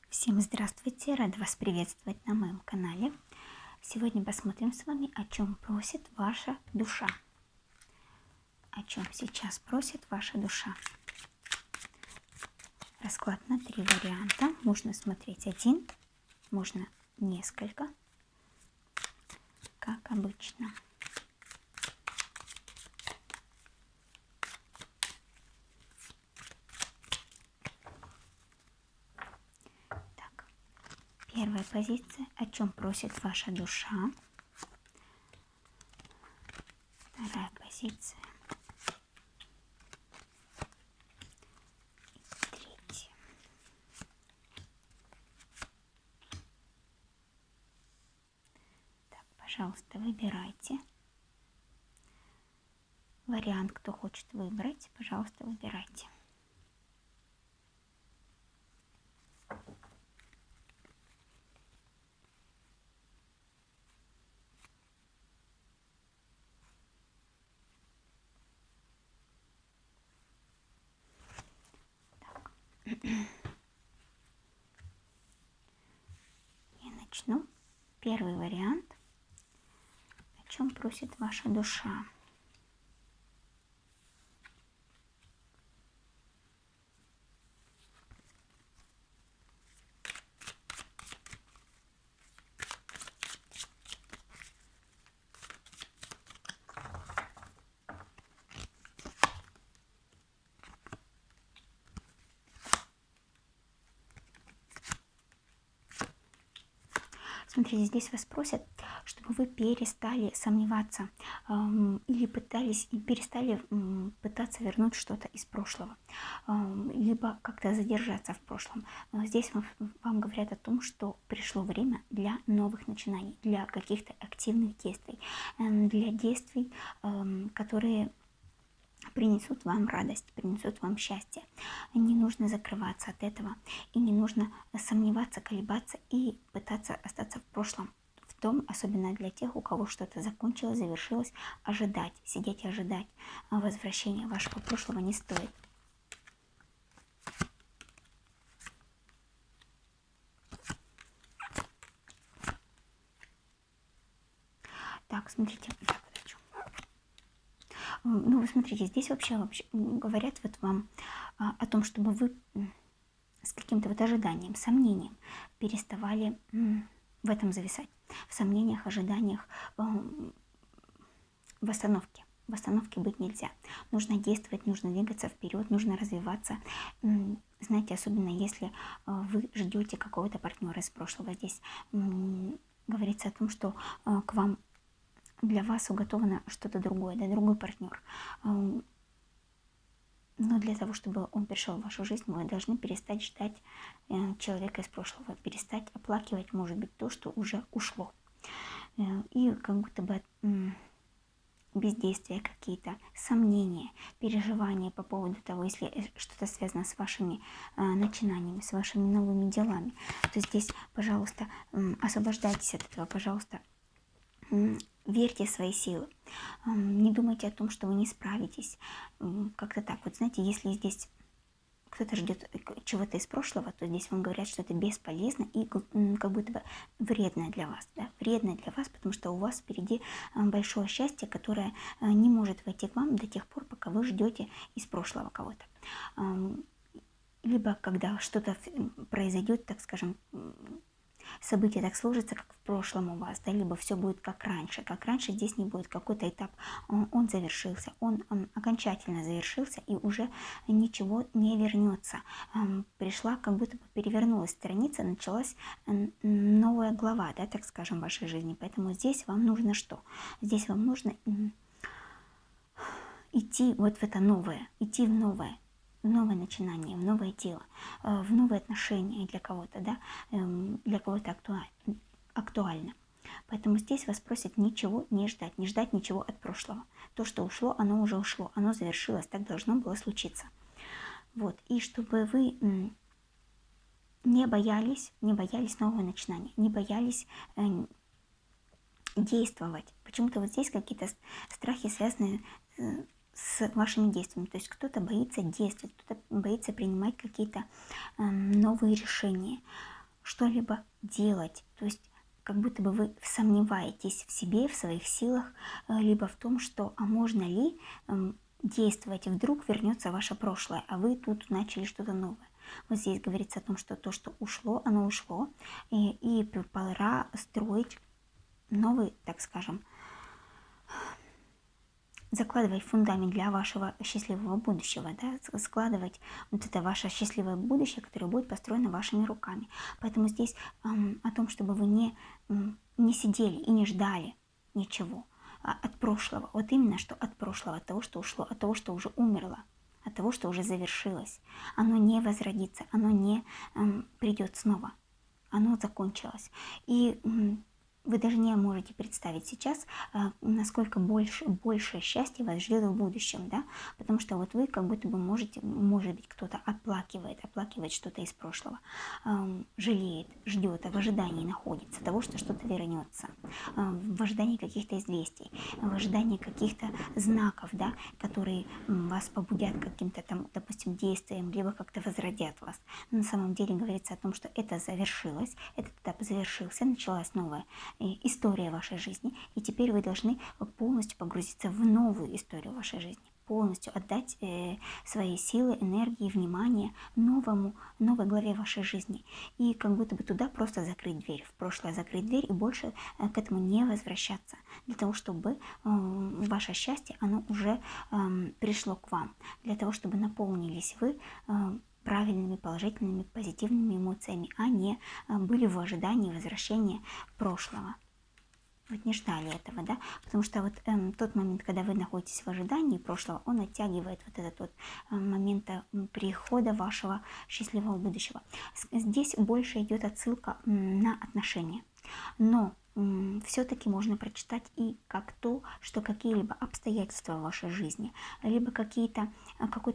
Всем здравствуйте! Рада вас приветствовать на моем канале. Сегодня посмотрим с вами, о чем просит ваша душа. О чем сейчас просит ваша душа. Расклад на 3 варианта. Можно смотреть один, можно несколько, как обычно. Первая позиция, о чем просит ваша душа. Вторая позиция. Третья. Так, пожалуйста, выбирайте. Вариант, кто хочет выбрать, пожалуйста, выбирайте. Я начну. Первый вариант. О чем просит ваша душа? Смотрите, здесь вас просят, чтобы вы перестали сомневаться или перестали пытаться вернуть что-то из прошлого, либо как-то задержаться в прошлом. Здесь вам говорят о том, что пришло время для новых начинаний, для каких-то активных действий, для действий, которые принесут вам радость, принесут вам счастье. Не нужно закрываться от этого, и не нужно сомневаться, колебаться и пытаться остаться в прошлом. В том, особенно для тех, у кого что-то закончилось, завершилось, ожидать, сидеть и ожидать возвращения вашего прошлого не стоит. Так, смотрите. Ну, смотрите, здесь вообще говорят вот вам о том, чтобы вы с каким-то вот ожиданием, сомнением переставали в этом зависать. В сомнениях, ожиданиях, в остановке. В остановке быть нельзя. Нужно действовать, нужно двигаться вперед, нужно развиваться. Знаете, особенно если вы ждете какого-то партнера из прошлого. Здесь говорится о том, что к вам для вас уготовано что-то другое, да, другой партнер. Но для того, чтобы он пришел в вашу жизнь, вы должны перестать ждать человека из прошлого, перестать оплакивать, может быть, то, что уже ушло. И как будто бы бездействия какие-то, сомнения, переживания по поводу того, если что-то связано с вашими начинаниями, с вашими новыми делами, то здесь, пожалуйста, освобождайтесь от этого, пожалуйста, верьте в свои силы, не думайте о том, что вы не справитесь. Как-то так. Вот знаете, если здесь кто-то ждет чего-то из прошлого, то здесь вам говорят, что это бесполезно и как будто бы вредно для вас. Да? Вредно для вас, потому что у вас впереди большое счастье, которое не может войти к вам до тех пор, пока вы ждете из прошлого кого-то. Либо когда что-то произойдет, так скажем, события так сложатся, как в прошлом у вас, да, либо все будет как раньше. Как раньше здесь не будет. Какой-то этап, он завершился, он окончательно завершился, и уже ничего не вернется. Пришла, как будто бы перевернулась страница, началась новая глава, да, так скажем, в вашей жизни. Поэтому здесь вам нужно что? Здесь вам нужно идти вот в это новое, идти в новое начинание, в новое дело, в новые отношения для кого-то, да, для кого-то актуально. Поэтому здесь вас просят ничего не ждать ничего от прошлого. То, что ушло, оно уже ушло, оно завершилось, так должно было случиться. Вот, и чтобы вы не боялись нового начинания, не боялись действовать. Почему-то вот здесь какие-то страхи, связанные с вашими действиями. То есть кто-то боится действовать, кто-то боится принимать какие-то новые решения. что-либо делать. То есть как будто бы вы сомневаетесь в себе, в своих силах, либо в том, что а можно ли действовать, вдруг вернется ваше прошлое, а вы тут начали что-то новое. Вот здесь говорится о том, что то, что ушло, оно ушло, и пора строить новый, так скажем, закладывать фундамент для вашего счастливого будущего, да, складывать вот это ваше счастливое будущее, которое будет построено вашими руками. Поэтому здесь о том, чтобы вы не сидели и не ждали ничего от прошлого. Вот именно что от прошлого, от того, что ушло, от того, что уже умерло, от того, что уже завершилось. Оно не возродится, оно не придет снова. Оно закончилось. И вы даже не можете представить сейчас, насколько больше счастья вас ждет в будущем, да, потому что вот вы как будто бы можете, может быть, кто-то оплакивает что-то из прошлого, жалеет, ждет, а в ожидании находится того, что что-то вернется, в ожидании каких-то известий, в ожидании каких-то знаков, да, которые вас побудят каким-то там, допустим, действием, либо как-то возродят вас. Но на самом деле говорится о том, что это завершилось, этот этап завершился, началась новая история вашей жизни, и теперь вы должны полностью погрузиться в новую историю вашей жизни, полностью отдать свои силы, энергии, внимание новой главе вашей жизни. И как будто бы туда просто закрыть дверь, в прошлое закрыть дверь и больше к этому не возвращаться, для того, чтобы ваше счастье, оно уже пришло к вам, для того, чтобы наполнились вы правильными, положительными, позитивными эмоциями, а не были в ожидании возвращения прошлого. Вот не ждали этого, да, потому что вот тот момент, когда вы находитесь в ожидании прошлого, он оттягивает вот этот вот момент прихода вашего счастливого будущего. Здесь больше идет отсылка на отношения, но все-таки можно прочитать и как то, что какие-либо обстоятельства в вашей жизни, либо какое-то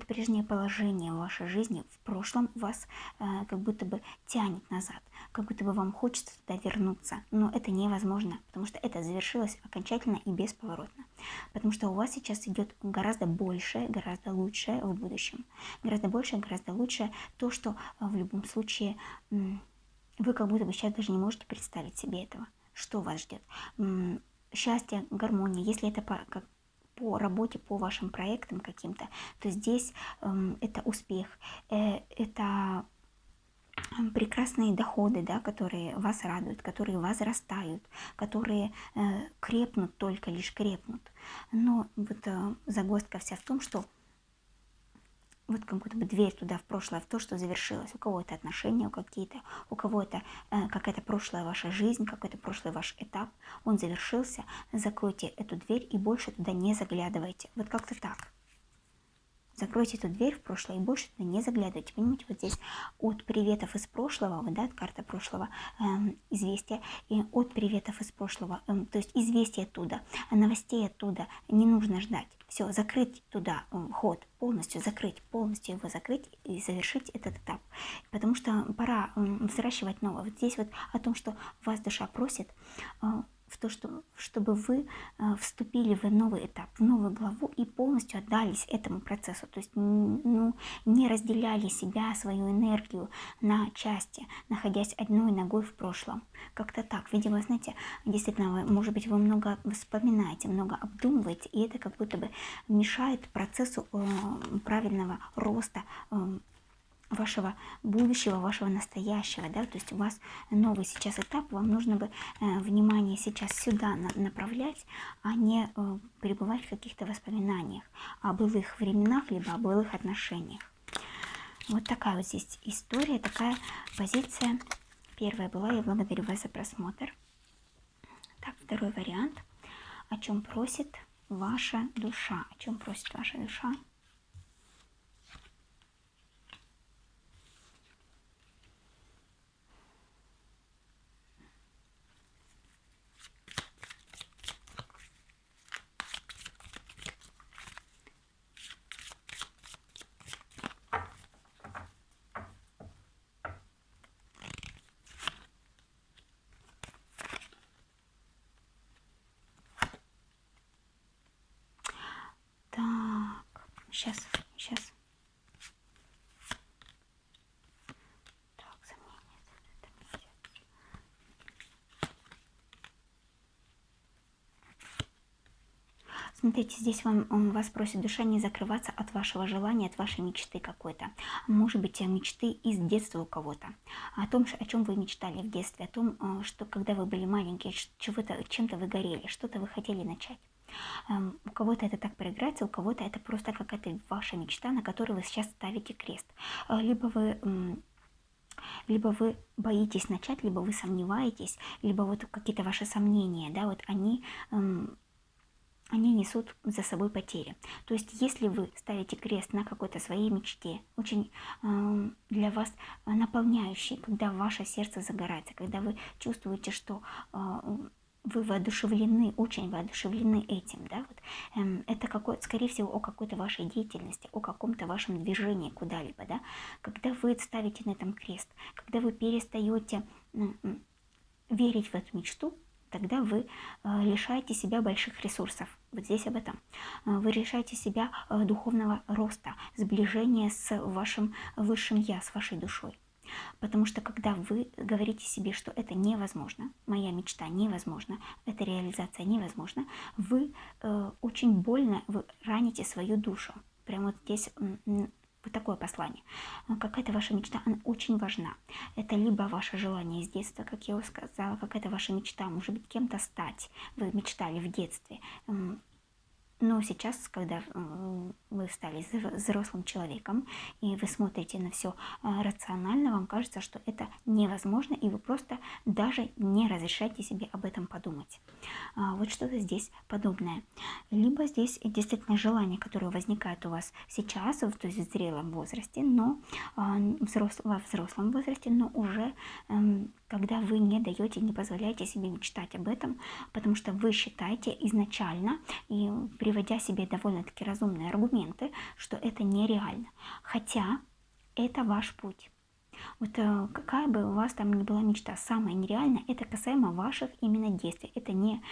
прежнее положение в вашей жизни в прошлом вас как будто бы тянет назад, как будто бы вам хочется туда вернуться, но это невозможно, потому что это завершилось окончательно и бесповоротно, потому что у вас сейчас идет гораздо большее, гораздо лучшее в будущем, гораздо большее, гораздо лучшее то, что в любом случае вы как будто бы сейчас даже не можете представить себе этого. Что вас ждет? Счастье, гармония. Если это по работе, по вашим проектам каким-то, то здесь это успех, это прекрасные доходы, да, которые вас радуют, которые возрастают, которые крепнут, только лишь крепнут. Но вот загвоздка вся в том, что вот как будто бы дверь туда, в прошлое, в то, что завершилось. У кого это отношения, у кого это какая-то прошлая ваша жизнь, какой-то прошлый ваш этап, он завершился. Закройте эту дверь и больше туда не заглядывайте. Вот как-то так. Закройте эту дверь в прошлое и больше туда не заглядывайте. Понимаете, вот здесь от приветов из прошлого, вот, да, карта прошлого, известия, и от приветов из прошлого, то есть известия оттуда, новостей оттуда не нужно ждать. Все, закрыть туда ход, полностью его закрыть и завершить этот этап. Потому что пора взращивать новое. Вот здесь вот о том, что вас душа просит, в то, чтобы вы вступили в новый этап, в новую главу и полностью отдались этому процессу. То есть не разделяли себя, свою энергию на части, находясь одной ногой в прошлом. Как-то так. Видимо, знаете, действительно, может быть, вы много вспоминаете, много обдумываете, и это как будто бы мешает процессу правильного роста вашего будущего, вашего настоящего, да, то есть у вас новый сейчас этап, вам нужно бы внимание сейчас сюда направлять, а не пребывать в каких-то воспоминаниях о былых временах, либо о былых отношениях. Вот такая вот здесь история, такая позиция. Первая была, я благодарю вас за просмотр. Так, второй вариант. О чем просит ваша душа? О чем просит ваша душа? Так, сейчас. Так, сомнения. Смотрите, здесь вас просит душа не закрываться от вашего желания, от вашей мечты какой-то. Может быть, мечты из детства у кого-то. О том, о чем вы мечтали в детстве, о том, что когда вы были маленькие, чем-то вы горели, что-то вы хотели начать. У кого-то это так проиграется, у кого-то это просто какая-то ваша мечта, на которой вы сейчас ставите крест. Либо вы боитесь начать, либо вы сомневаетесь, либо вот какие-то ваши сомнения, да, вот они несут за собой потери. То есть, если вы ставите крест на какой-то своей мечте, очень для вас наполняющей, когда ваше сердце загорается, когда вы чувствуете, что вы воодушевлены, очень воодушевлены этим, да, вот, это скорее всего, о какой-то вашей деятельности, о каком-то вашем движении куда-либо, да, когда вы ставите на этом крест, когда вы перестаете верить в эту мечту, тогда вы лишаете себя больших ресурсов. Вот здесь об этом. Вы лишаете себя духовного роста, сближения с вашим высшим Я, с вашей душой. Потому что когда вы говорите себе, что это невозможно, моя мечта невозможна, эта реализация невозможна, вы очень больно вы раните свою душу. Прямо вот здесь вот такое послание. Какая-то ваша мечта, она очень важна. Это либо ваше желание из детства, как я уже сказала, какая-то ваша мечта, может быть, кем-то стать. Вы мечтали в детстве. Но сейчас, когда вы стали взрослым человеком, и вы смотрите на все рационально, вам кажется, что это невозможно, и вы просто даже не разрешаете себе об этом подумать. Вот что-то здесь подобное. Либо здесь действительно желание, которое возникает у вас сейчас, то есть в зрелом возрасте, но во взрослом возрасте, но уже когда вы не даете, не позволяете себе мечтать об этом, потому что вы считаете изначально, и приводя себе довольно-таки разумные аргументы, что это нереально. Хотя это ваш путь. Вот какая бы у вас там ни была мечта, самая нереальная, это касаемо ваших именно действий. Это не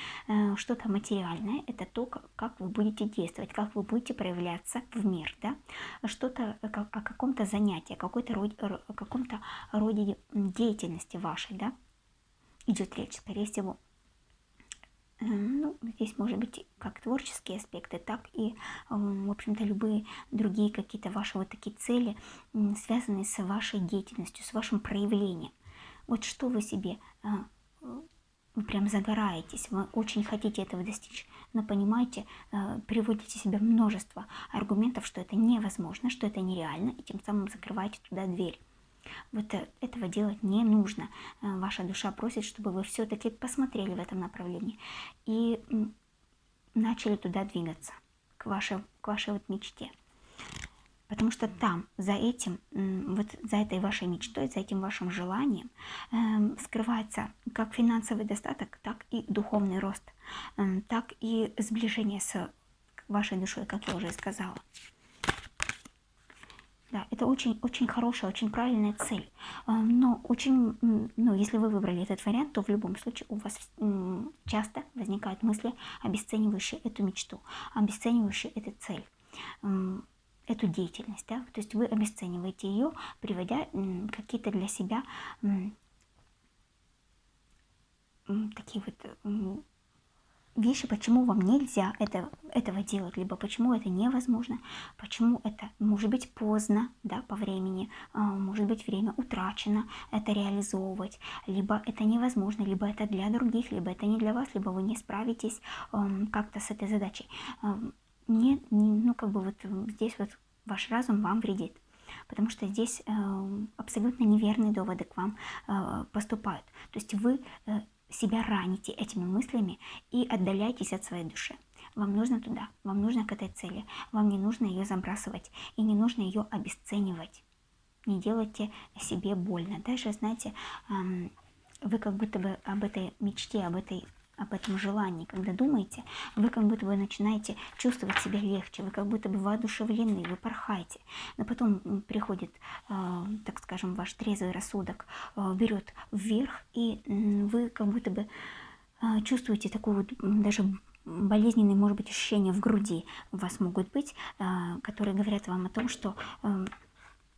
что-то материальное, это то, как вы будете действовать, как вы будете проявляться в мир, да? Что-то о каком-то занятии, о каком-то роде деятельности вашей, да, идет речь, скорее всего. Ну, здесь может быть как творческие аспекты, так и, в общем-то, любые другие какие-то ваши вот такие цели, связанные с вашей деятельностью, с вашим проявлением. Вот что вы себе, вы прям загораетесь, вы очень хотите этого достичь, но понимаете, приводите себе множество аргументов, что это невозможно, что это нереально, и тем самым закрываете туда дверь. Вот этого делать не нужно. Ваша душа просит, чтобы вы все-таки посмотрели в этом направлении и начали туда двигаться, к вашей вот мечте. Потому что там, за этим, вот за этой вашей мечтой, за этим вашим желанием скрывается как финансовый достаток, так и духовный рост, так и сближение с вашей душой, как я уже сказала. Да, это очень хорошая, очень правильная цель. Но если вы выбрали этот вариант, то в любом случае у вас часто возникают мысли, обесценивающие эту мечту, обесценивающие эту цель, эту деятельность. Да? То есть вы обесцениваете ее, приводя какие-то для себя такие вот вещи, почему вам нельзя этого делать, либо почему это невозможно, почему это может быть поздно, да, по времени, может быть время утрачено это реализовывать, либо это невозможно, либо это для других, либо это не для вас, либо вы не справитесь как-то с этой задачей. Вот здесь вот ваш разум вам вредит. Потому что здесь абсолютно неверные доводы к вам поступают. То есть вы себя раните этими мыслями и отдаляйтесь от своей души. Вам нужно туда, вам нужно к этой цели, вам не нужно ее забрасывать и не нужно ее обесценивать. Не делайте себе больно. Даже, знаете, вы как будто бы об этой мечте, об этом желании, когда думаете, вы как будто бы начинаете чувствовать себя легче, вы как будто бы воодушевлены, вы порхаете. Но потом приходит, так скажем, ваш трезвый рассудок, берет вверх, и вы как будто бы чувствуете такую вот даже болезненные, может быть, ощущения в груди у вас могут быть, которые говорят вам о том, что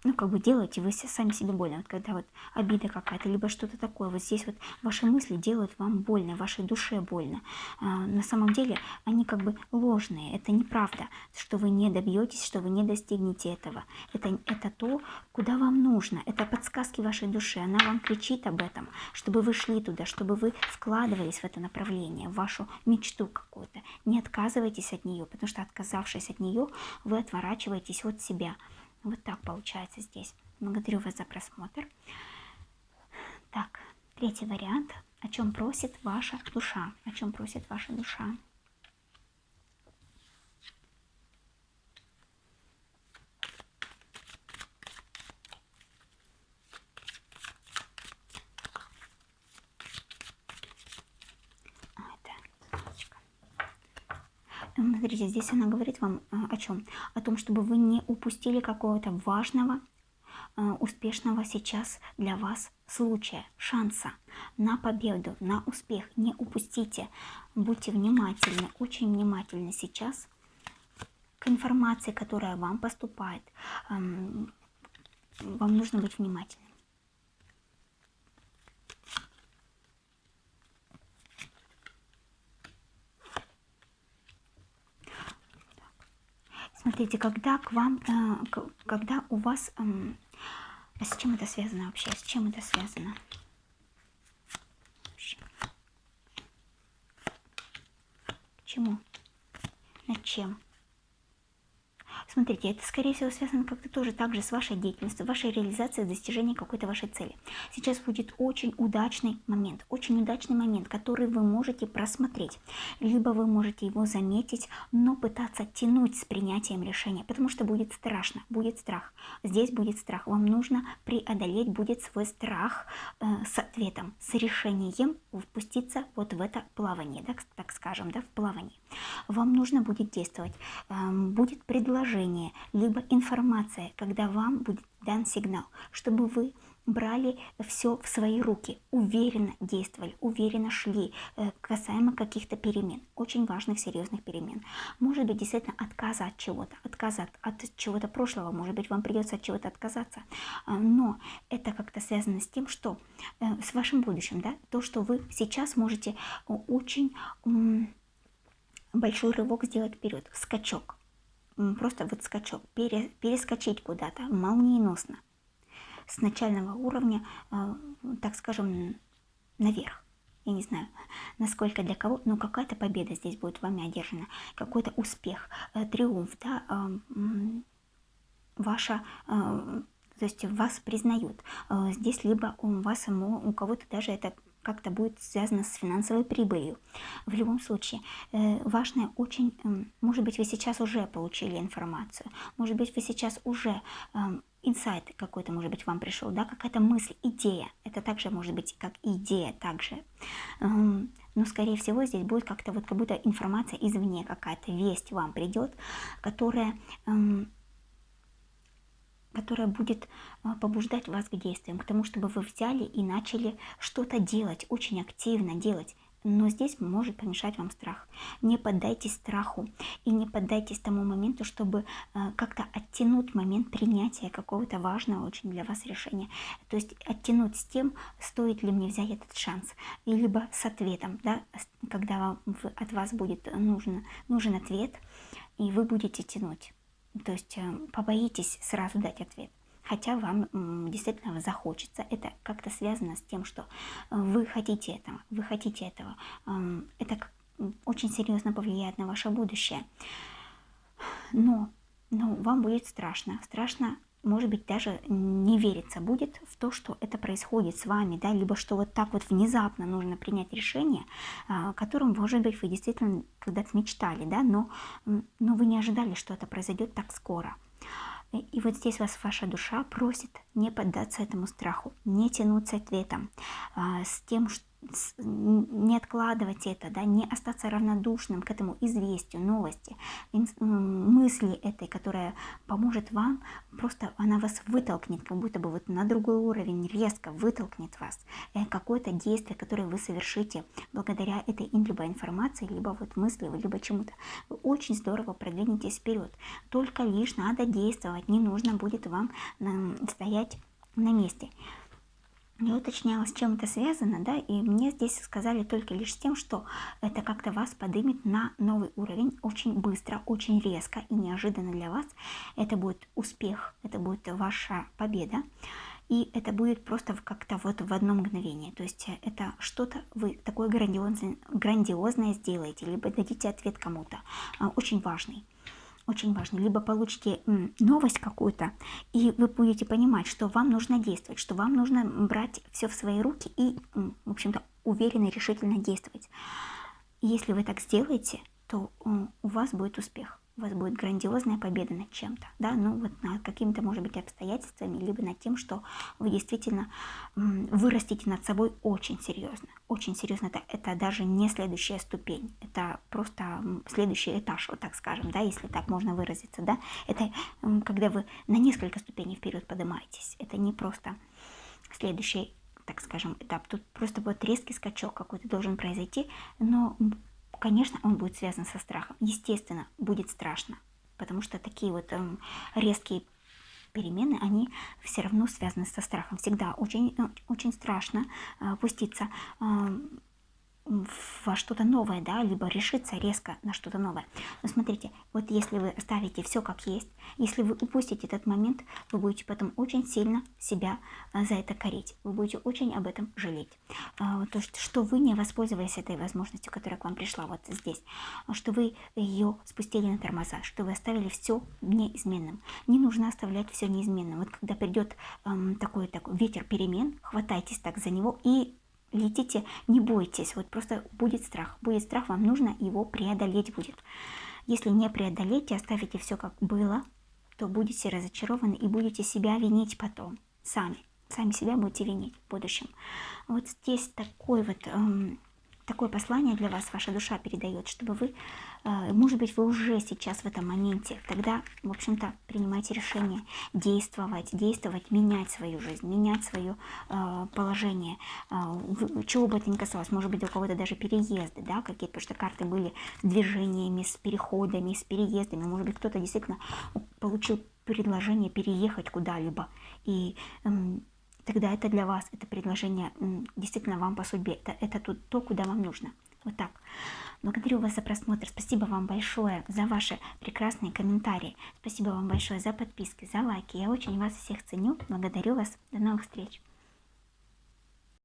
ну, как бы делаете вы сами себе больно. Вот когда вот обида какая-то, либо что-то такое, вот здесь вот ваши мысли делают вам больно, вашей душе больно. На самом деле они как бы ложные, это неправда, что вы не добьетесь, что вы не достигнете этого. Это то, куда вам нужно, это подсказки вашей души, она вам кричит об этом, чтобы вы шли туда, чтобы вы вкладывались в это направление, в вашу мечту какую-то. Не отказывайтесь от нее, потому что отказавшись от нее, вы отворачиваетесь от себя. Вот так получается здесь. Благодарю вас за просмотр. Так, третий вариант. О чем просит ваша душа? О чем просит ваша душа? Смотрите, здесь она говорит вам о чем? О том, чтобы вы не упустили какого-то важного, успешного сейчас для вас случая, шанса на победу, на успех. Не упустите. Будьте внимательны, очень внимательны сейчас к информации, которая вам поступает. Вам нужно быть внимательным. Смотрите, когда к вам, когда у вас, а с чем это связано вообще? С чем это связано? К чему? Над чем? Смотрите, это, скорее всего, связано как-то тоже также с вашей деятельностью, вашей реализацией, достижением какой-то вашей цели. Сейчас будет очень удачный момент, который вы можете просмотреть. Либо вы можете его заметить, но пытаться тянуть с принятием решения, потому что будет страшно, будет страх. Здесь будет страх. Вам нужно преодолеть будет свой страх с ответом, с решением впуститься вот в это плавание, да, так скажем, да, в плавании. Вам нужно будет действовать. Будет предложение, либо информация, когда вам будет дан сигнал, чтобы вы брали все в свои руки, уверенно действовали, уверенно шли касаемо каких-то перемен, очень важных, серьезных перемен. Может быть, действительно отказа от чего-то, от чего-то прошлого, может быть, вам придется от чего-то отказаться, но это как-то связано с тем, что с вашим будущим, да, то, что вы сейчас можете очень большой рывок сделать вперед, скачок. Просто вот скачок, перескочить куда-то молниеносно с начального уровня, так скажем, наверх. Я не знаю, насколько для кого, но какая-то победа здесь будет вами одержана, какой-то успех, триумф, да, ваша, то есть вас признают. Здесь либо у кого-то даже это как-то будет связано с финансовой прибылью. В любом случае, важное очень, может быть, вы сейчас уже получили информацию, может быть, вы сейчас уже инсайт какой-то, может быть, вам пришел, да, какая-то мысль, идея. Это также может быть как идея также. Но, скорее всего, здесь будет как-то вот как будто информация извне, какая-то весть вам придет, которая будет побуждать вас к действиям, к тому, чтобы вы взяли и начали что-то делать, очень активно делать. Но здесь может помешать вам страх. Не поддайтесь страху и не поддайтесь тому моменту, чтобы как-то оттянуть момент принятия какого-то важного очень для вас решения. То есть оттянуть с тем, стоит ли мне взять этот шанс. И либо с ответом, да, когда от вас будет нужен ответ, и вы будете тянуть. То есть побоитесь сразу дать ответ, хотя вам действительно захочется. Это как-то связано с тем, что вы хотите этого. Это очень серьезно повлияет на ваше будущее. Но вам будет страшно. Может быть, даже не верится будет в то, что это происходит с вами, да, либо что вот так вот внезапно нужно принять решение, о котором, может быть, вы действительно когда-то мечтали, да, но вы не ожидали, что это произойдет так скоро. И вот здесь вас ваша душа просит не поддаться этому страху, не тянуть с ответом, с тем, не откладывать это, да, не остаться равнодушным к этому известию, новости, мысли этой, которая поможет вам, просто она вас вытолкнет, как будто бы вот на другой уровень, резко вытолкнет вас. Какое-то действие, которое вы совершите благодаря этой либо информации, либо вот мысли, либо чему-то, вы очень здорово продвинетесь вперед. Только лишь надо действовать, не нужно будет вам стоять на месте. Я уточняла, с чем это связано, да, и мне здесь сказали только лишь с тем, что это как-то вас поднимет на новый уровень очень быстро, очень резко и неожиданно для вас. Это будет успех, это будет ваша победа, и это будет просто как-то вот в одно мгновение. То есть это что-то вы такое грандиозное сделаете, либо дадите ответ кому-то, очень важный. Очень важно. Либо получите новость какую-то, и вы будете понимать, что вам нужно действовать, что вам нужно брать все в свои руки и, в общем-то, уверенно и решительно действовать. И если вы так сделаете, то у вас будет успех. У вас будет грандиозная победа над чем-то, да, ну вот над какими-то, может быть, обстоятельствами, либо над тем, что вы действительно вырастите над собой очень серьезно. Очень серьезно. Это даже не следующая ступень, это просто следующий этаж, вот так скажем, да, если так можно выразиться, да. Это когда вы на несколько ступеней вперед поднимаетесь. Это не просто следующий, так скажем, этап. Тут просто вот резкий скачок какой-то должен произойти, но конечно, он будет связан со страхом. Естественно, будет страшно, потому что такие вот резкие перемены, они все равно связаны со страхом. Всегда очень, очень страшно пуститься во что-то новое, да, либо решиться резко на что-то новое. Но смотрите, вот если вы оставите все как есть, если вы упустите этот момент, вы будете потом очень сильно себя за это корить, вы будете очень об этом жалеть. То, что вы не воспользовались этой возможностью, которая к вам пришла вот здесь, что вы ее спустили на тормоза, что вы оставили все неизменным. Не нужно оставлять все неизменным. Вот когда придет такой ветер перемен, хватайтесь так за него и летите, не бойтесь, вот просто будет страх, вам нужно его преодолеть будет. Если не преодолеете, оставите все как было, то будете разочарованы и будете себя винить потом, сами себя будете винить в будущем. Вот здесь такое послание для вас ваша душа передает, чтобы вы, может быть, вы уже сейчас в этом моменте, тогда, в общем-то, принимайте решение действовать, менять свою жизнь, менять свое положение, чего бы это ни касалось, может быть, у кого-то даже переезды, да, какие-то, потому что карты были с движениями, с переходами, с переездами, может быть, кто-то действительно получил предложение переехать куда-либо, и тогда это для вас, это предложение действительно вам по судьбе. Это то, куда вам нужно. Вот так. Благодарю вас за просмотр. Спасибо вам большое за ваши прекрасные комментарии. Спасибо вам большое за подписки, за лайки. Я очень вас всех ценю. Благодарю вас. До новых встреч.